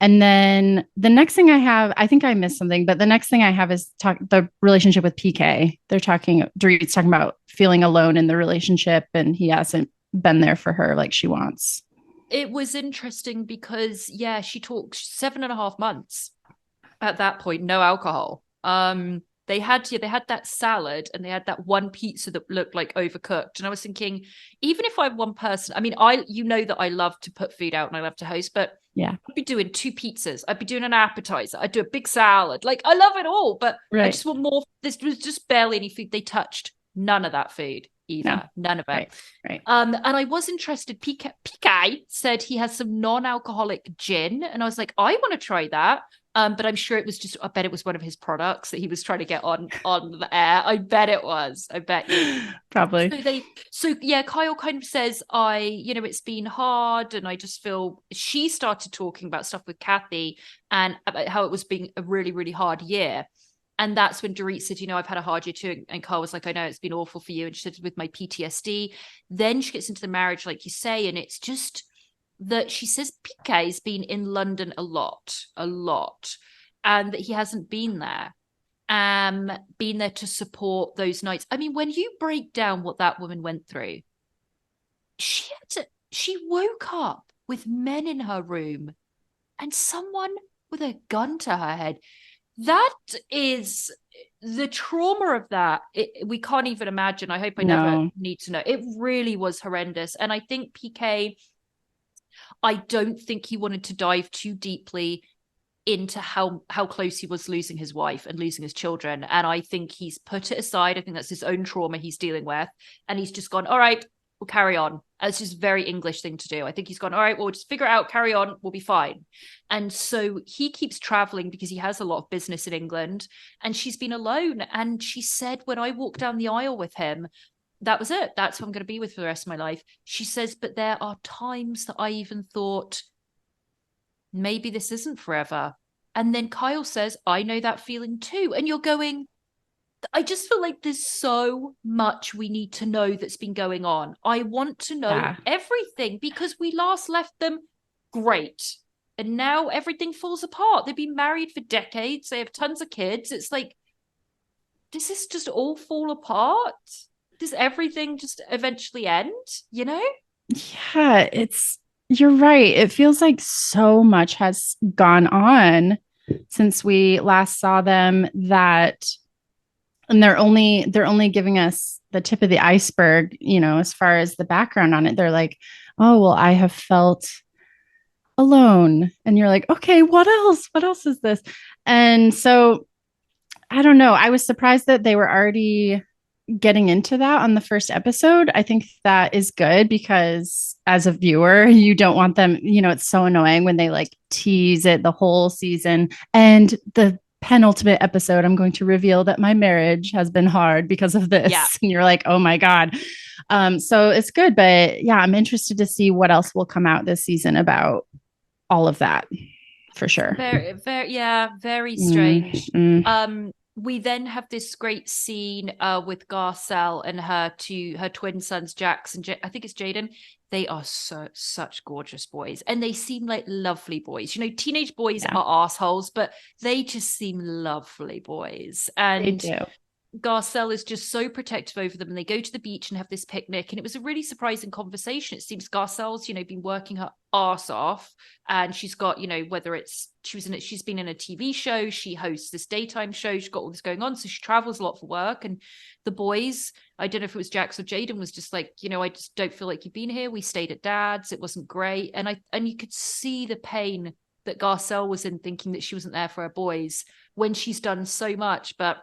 And then the next thing I think I missed something, but the next thing I have is the relationship with PK. Dorit's talking about feeling alone in the relationship, and he hasn't been there for her like she wants. It was interesting because, she talked 7.5 months at that point, no alcohol. They had that salad and they had that one pizza that looked like overcooked. And I was thinking, even if I'm one person, I mean, that I love to put food out and I love to host, but I'd be doing 2 pizzas. I'd be doing an appetizer. I'd do a big salad. Like, I love it all, but I just want more. This was just barely any food. They touched none of that food either. No. None of it. Right. And I was interested. PK said he has some non-alcoholic gin. And I was like, I want to try that. But I'm sure I bet it was one of his products that he was trying to get on the air. I bet it was. I bet you. Probably. So Kyle kind of says, it's been hard, and I just feel she started talking about stuff with Kathy and about how it was being a really, really hard year. And that's when Dorit said, I've had a hard year too. And Kyle was like, I know it's been awful for you. And she said, with my PTSD. Then she gets into the marriage, like you say, and it's just that she says PK's been in London a lot, and that he hasn't been there. Been there to support those nights. I mean, when you break down what that woman went through, she woke up with men in her room and someone with a gun to her head. That is the trauma of that. We can't even imagine. I hope I never need to know. It really was horrendous. And I think PK, I don't think he wanted to dive too deeply into how close he was losing his wife and losing his children. And I think he's put it aside. I think that's his own trauma he's dealing with. And he's just gone, all right, we'll carry on. It's just a very English thing to do. I think he's gone, all right, we'll just figure it out, carry on, we'll be fine. And so he keeps traveling because he has a lot of business in England, and she's been alone. And she said, when I walked down the aisle with him, that was it. That's who I'm going to be with for the rest of my life. She says, but there are times that I even thought, maybe this isn't forever. And then Kyle says, I know that feeling too. And you're going, I just feel like there's so much we need to know that's been going on. I want to know everything, because we last left them great. And now everything falls apart. They've been married for decades. They have tons of kids. It's like, does this just all fall apart? Does everything just eventually end, Yeah, you're right. It feels like so much has gone on since we last saw them, and they're only giving us the tip of the iceberg, as far as the background on it. They're like, oh, well, I have felt alone. And you're like, okay, what else? What else is this? And so I don't know. I was surprised that they were already getting into that on the first episode. I think that is good, because as a viewer, you don't want them, it's so annoying when they like tease it the whole season. And the penultimate episode, I'm going to reveal that my marriage has been hard because of this. Yeah. And you're like, oh my God. So it's good. But yeah, I'm interested to see what else will come out this season about all of that, for sure. Very, very, very strange. We then have this great scene with Garcelle and her twin sons, Jax and I think it's Jaden. They are such gorgeous boys, and they seem like lovely boys. Teenage boys are assholes, but they just seem lovely boys. And they do. Garcelle is just so protective over them, and they go to the beach and have this picnic, and it was a really surprising conversation. It seems Garcelle's been working her arse off, and she's got whether it's she's been in a TV show, she hosts this daytime show, she's got all this going on, so she travels a lot for work. And the boys, I don't know if it was Jax or Jaden, was just like, I just don't feel like you've been here. We stayed at Dad's, it wasn't great. And you could see the pain that Garcelle was in, thinking that she wasn't there for her boys when she's done so much, but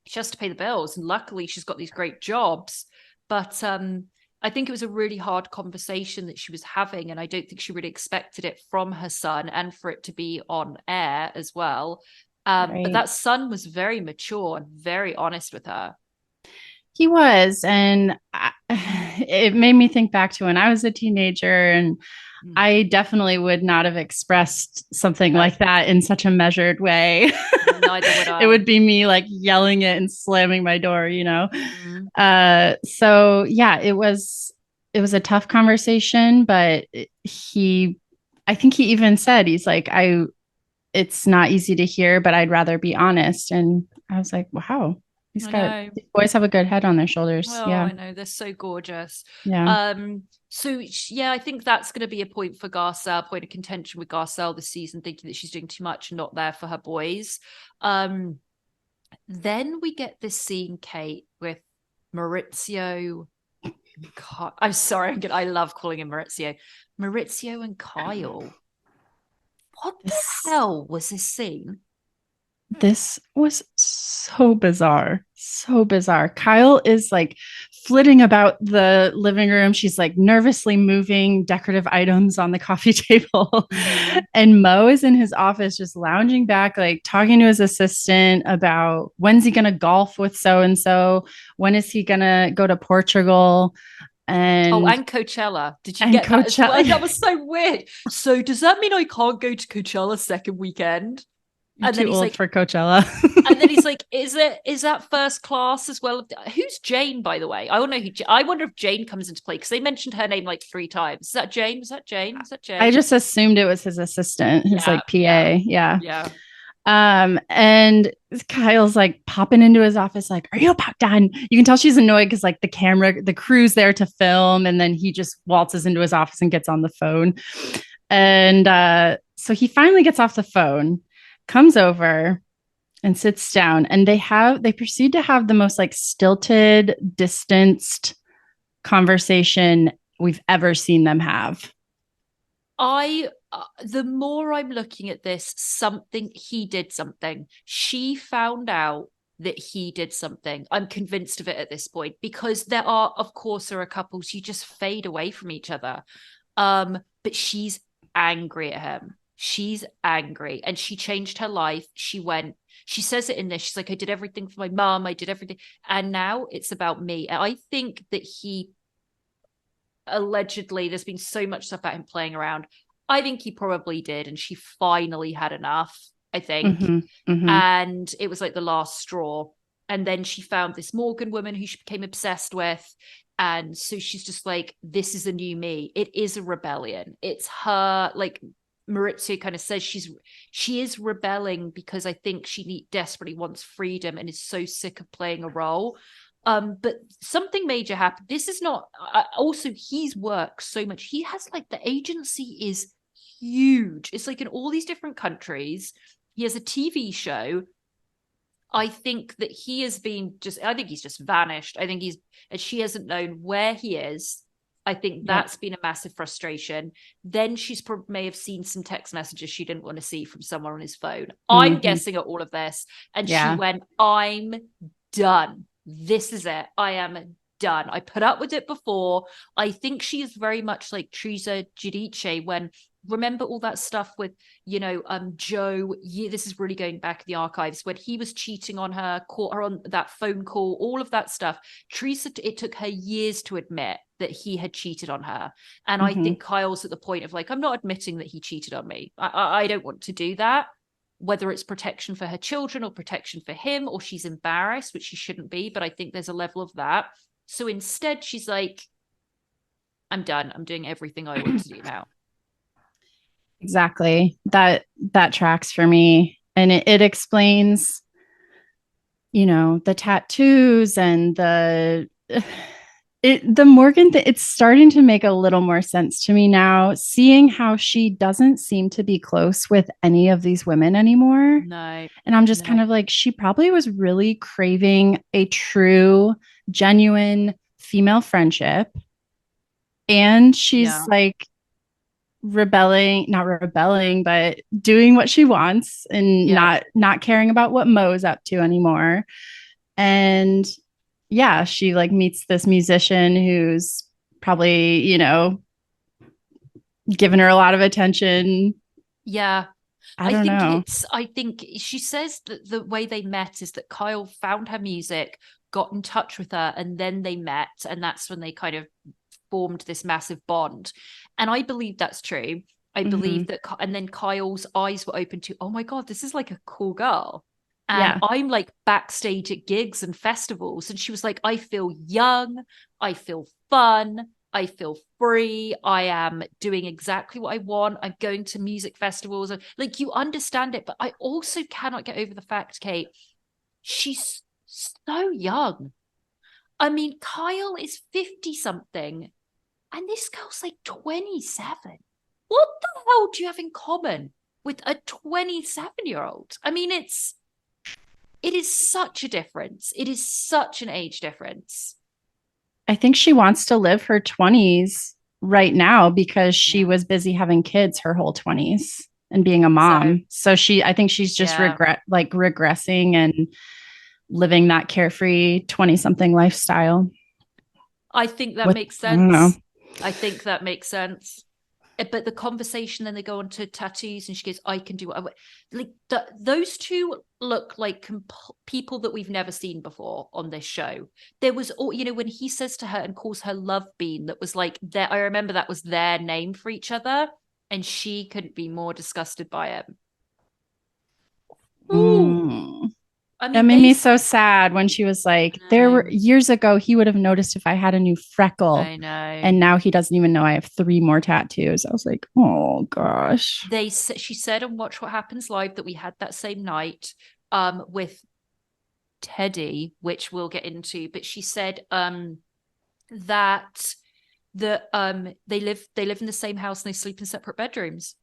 she has to pay the bills, and luckily she's got these great jobs. But I think it was a really hard conversation that she was having, and I don't think she really expected it from her son, and for it to be on air as well. But that son was very mature and very honest with her. He was, and it made me think back to when I was a teenager, and I definitely would not have expressed something like that in such a measured way. Neither would I. It would be me like yelling it and slamming my door, So yeah, it was a tough conversation, but I think he even said, he's like, it's not easy to hear, but I'd rather be honest. And I was like, wow. These boys have a good head on their shoulders. Oh, yeah, I know. They're so gorgeous. Yeah. So yeah, I think that's going to be a point for Garcelle, point of contention with Garcelle this season, thinking that she's doing too much and not there for her boys. Then we get this scene, Kate, with Maurizio. I'm sorry, I love calling him Maurizio. Maurizio and Kyle. What the hell was this scene? This was so bizarre. So bizarre. Kyle is like flitting about the living room. She's like nervously moving decorative items on the coffee table. And Mo is in his office just lounging back, like talking to his assistant about when's he going to golf with so-and-so? When is he going to go to Portugal? And Coachella. Did you get that as well? That was so weird. So does that mean I can't go to Coachella second weekend? I'm And then too he's old like, for Coachella. and then he's like, is that first class as well? Who's Jane, by the way? I don't know I wonder if Jane comes into play because they mentioned her name like 3 times. Is that Jane? Is that Jane? Is that Jane? I just assumed it was his assistant, his like PA. Yeah. Yeah. And Kyle's like popping into his office, like, "Are you about done?" You can tell she's annoyed because like the crew's there to film, and then he just waltzes into his office and gets on the phone. And so he finally gets off the phone, comes over and sits down, and they proceed to have the most like stilted, distanced conversation we've ever seen them have. The more I'm looking at this, he did something. She found out that he did something. I'm convinced of it at this point because there are couples who just fade away from each other. But she's angry at him. She's angry and she changed her life. She says it in this. She's like, I did everything for my mom. I did everything. And now it's about me. And I think that he allegedly, there's been so much stuff about him playing around. I think he probably did. And she finally had enough, I think. And it was like the last straw. And then she found this Morgan woman who she became obsessed with. And so she's just like, this is a new me. It is a rebellion. It's her, like Maurizio kind of says she is rebelling because I think she desperately wants freedom and is so sick of playing a role. But something major happened. This is not also he's worked so much. He has like the agency is huge. It's like in all these different countries. He has a TV show. I think that he's just vanished. And she hasn't known where he is. I think that's been a massive frustration. Then she's may have seen some text messages she didn't want to see from someone on his phone. I'm guessing at all of this. And she went, I'm done. This is it. I am done. I put up with it before. I think she is very much like Teresa Giudice when remember all that stuff with, Joe, this is really going back in the archives, when he was cheating on her, caught her on that phone call, all of that stuff. Teresa, it took her years to admit that he had cheated on her. And I think Kyle's at the point of like, I'm not admitting that he cheated on me. I don't want to do that. Whether it's protection for her children or protection for him, or she's embarrassed, which she shouldn't be. But I think there's a level of that. So instead, she's like, I'm done. I'm doing everything I want to do now. Exactly. That tracks for me. And it explains, the tattoos and the Morgan thing. It's starting to make a little more sense to me now, seeing how she doesn't seem to be close with any of these women anymore. No. And I'm just kind of like, she probably was really craving a true, genuine female friendship. And she's like, not rebelling, but doing what she wants and not caring about what Mo's up to anymore. And she like meets this musician who's probably, giving her a lot of attention. Yeah. I don't know. I think she says that the way they met is that Kyle found her music, got in touch with her, and then they met. And that's when they kind of formed this massive bond. And I believe that's true. I believe that, and then Kyle's eyes were open to, oh my God, this is like a cool girl. And I'm like backstage at gigs and festivals. And she was like, I feel young. I feel fun. I feel free. I am doing exactly what I want. I'm going to music festivals. Like, you understand it. But I also cannot get over the fact, Kate, she's so young. I mean, Kyle is 50 something. And this girl's like 27. What the hell do you have in common with a 27-year-old? I mean, it is such a difference. It is such an age difference. I think she wants to live her 20s right now because she was busy having kids her whole 20s and being a mom. So I think she's just regressing and living that carefree 20-something lifestyle. I think that makes sense. I don't know. I think that makes sense. But the conversation, then they go on to tattoos and she goes, I can do what I want. Like those two look like people that we've never seen before on this show. There was, when he says to her and calls her Love Bean, that was like I remember that was their name for each other. And she couldn't be more disgusted by him. Ooh. I mean, That made me so sad when she was like, there were years ago, he would have noticed if I had a new freckle. I know. And now he doesn't even know I have 3 more tattoos. I was like, oh gosh. She said on Watch What Happens Live that we had that same night with Teddy, which we'll get into, but she said that they live in the same house and they sleep in separate bedrooms.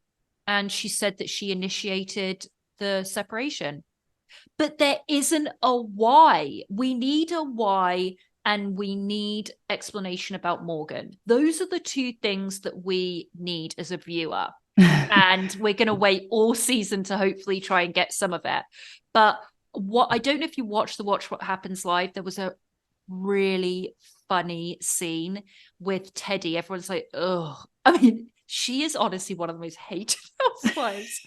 And she said that she initiated the separation. But there isn't a why. We need a why, and we need explanation about Morgan. Those are the 2 things that we need as a viewer. And we're going to wait all season to hopefully try and get some of it. But I don't know if you watched the Watch What Happens Live. There was a really funny scene with Teddy. Everyone's like, oh, I mean, she is honestly one of the most hated housewives.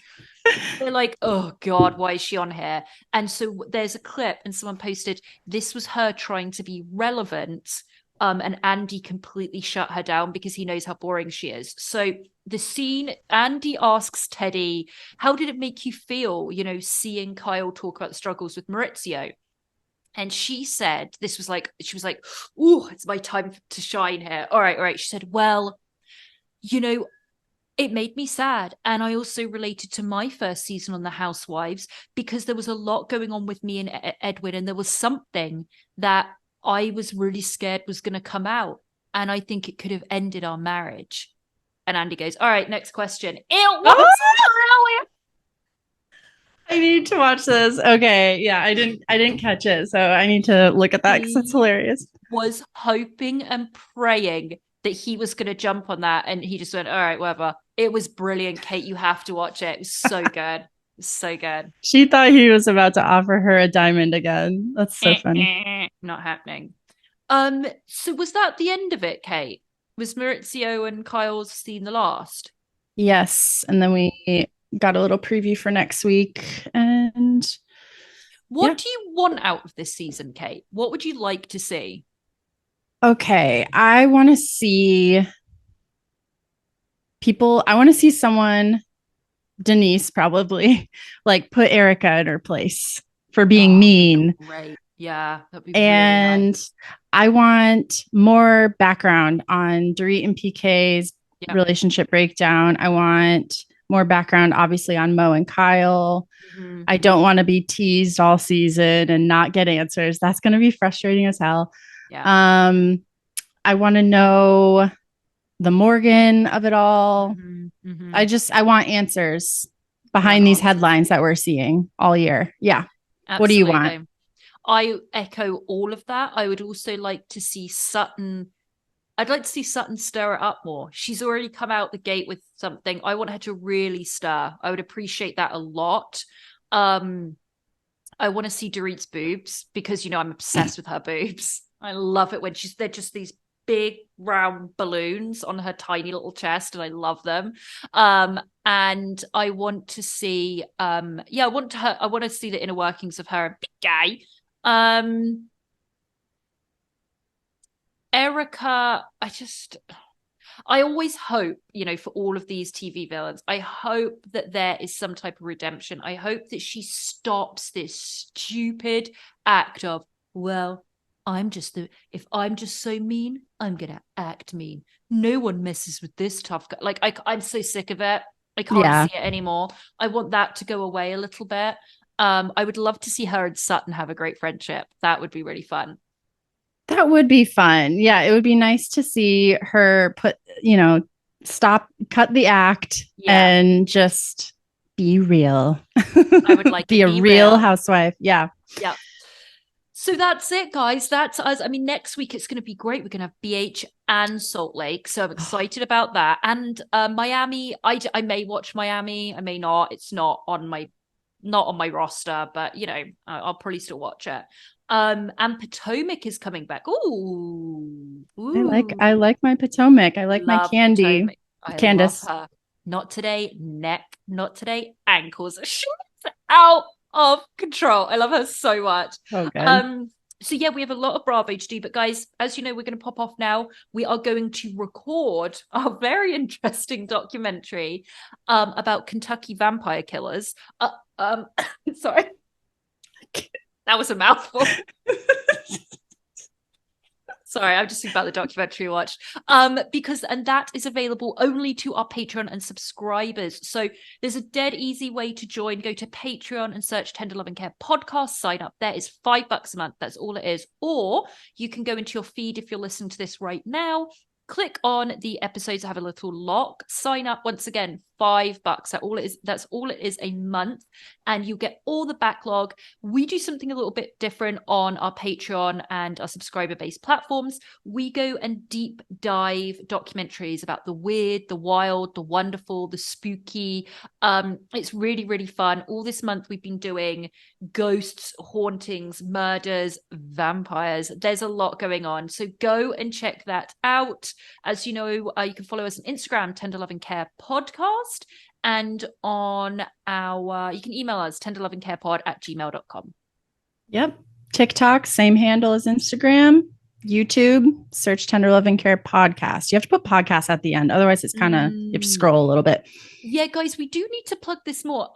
They're like, oh God, why is she on here? And so there's a clip and someone posted, this was her trying to be relevant. And Andy completely shut her down because he knows how boring she is. So the scene, Andy asks Teddy, how did it make you feel, seeing Kyle talk about the struggles with Maurizio? And she said, she was like, oh, it's my time to shine here. All right. She said, well, it made me sad. And I also related to my first season on The Housewives because there was a lot going on with me and Edwin. And there was something that I was really scared was going to come out. And I think it could have ended our marriage. And Andy goes, all right, next question. It was brilliant. I need to watch this. Okay. Yeah, I didn't catch it. So I need to look at that because that's hilarious. Was hoping and praying that he was going to jump on that. And he just went, all right, whatever. It was brilliant, Kate. You have to watch it. It was so good. It was so good. She thought he was about to offer her a diamond again. That's so funny. Not happening. So was that the end of it, Kate? Was Maurizio and Kyle's scene the last? Yes. And then we got a little preview for next week. And what do you want out of this season, Kate? What would you like to see? Okay. I want to see someone, Denise probably, like put Erika in her place for being mean. Right. Yeah. That'd be and really nice. I want more background on Dorit and PK's relationship breakdown. I want more background, obviously, on Mo and Kyle. Mm-hmm. I don't want to be teased all season and not get answers. That's going to be frustrating as hell. Yeah. I want to know the Morgan of it all. Mm-hmm. Mm-hmm. I want answers behind these headlines that we're seeing all year. Yeah. Absolutely. What do you want? I echo all of that. I would also like to see Sutton. I'd like to see Sutton stir it up more. She's already come out the gate with something. I want her to really stir. I would appreciate that a lot. I want to see Dorit's boobs because, I'm obsessed with her boobs. I love it when they're just these big round balloons on her tiny little chest, and I love them. And I want to see, I want to see the inner workings of her and Big Guy. Erika, I always hope, for all of these TV villains, I hope that there is some type of redemption. I hope that she stops this stupid act of, well, if I'm just so mean, I'm going to act mean. No one messes with this tough guy. Like, I'm so sick of it. I can't see it anymore. I want that to go away a little bit. I would love to see her and Sutton have a great friendship. That would be really fun. That would be fun. Yeah, it would be nice to see her cut the act and just be real. I would like be a real housewife. Yeah. Yeah. So that's it, guys. That's us. I mean, next week it's going to be great. We're going to have BH and Salt Lake. So I'm excited about that. And Miami, I may watch Miami. I may not. It's not on my roster, but I'll probably still watch it. And Potomac is coming back. Ooh. I like my Potomac. I like my Candy. Candace. Love her. Not today, neck. Not today, ankles. She's out of control. I love her so much. Oh, good. So yeah, we have a lot of Bravo to do, but guys, as you know, we're going to pop off now. We are going to record our very interesting documentary about Kentucky vampire killers. Sorry, that was a mouthful. Sorry, I'm just thinking about the documentary we watched. And that is available only to our Patreon and subscribers. So there's a dead easy way to join. Go to Patreon and search Tender Love and Care podcast. Sign up there. It's $5 a month. That's all it is. Or you can go into your feed if you're listening to this right now. Click on the episodes that have a little lock. Sign up once again, $5. That's all it is a month, and you get all the backlog. We do something a little bit different on our Patreon and our subscriber-based platforms. We go and deep dive documentaries about the weird, the wild, the wonderful, the spooky. It's really, really fun. All this month we've been doing ghosts, hauntings, murders, vampires. There's a lot going on, so go and check that out. As you know, you can follow us on Instagram, Tender Love and Care Podcast, and on you can email us, tenderloveandcarepod@gmail.com. Yep. TikTok, same handle as Instagram. YouTube, search Tender Love and Care Podcast. You have to put podcast at the end. Otherwise, it's kind of, you have to scroll a little bit. Yeah, guys, we do need to plug this more.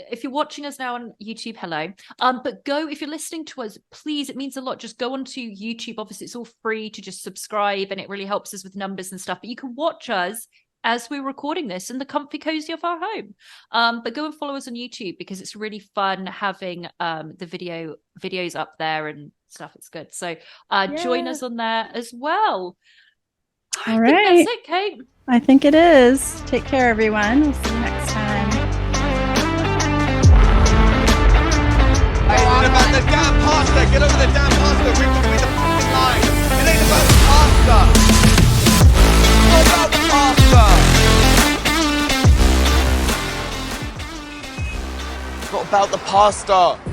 If you're watching us now on YouTube, hello. But if you're listening to us, please, it means a lot. Just go onto YouTube. Obviously, it's all free to just subscribe, and it really helps us with numbers and stuff. But you can watch us as we're recording this in the comfy cozy of our home. But go and follow us on YouTube, because it's really fun having the videos up there and stuff. It's good. So join us on there as well. All I right. think that's it, Kate. I think it is. Take care, everyone. We'll see you next time. Hey, what about the damn pasta? Get over the damn pasta. Read between the fucking lines. It ain't about the pasta. What about the pasta? It's not about the pasta.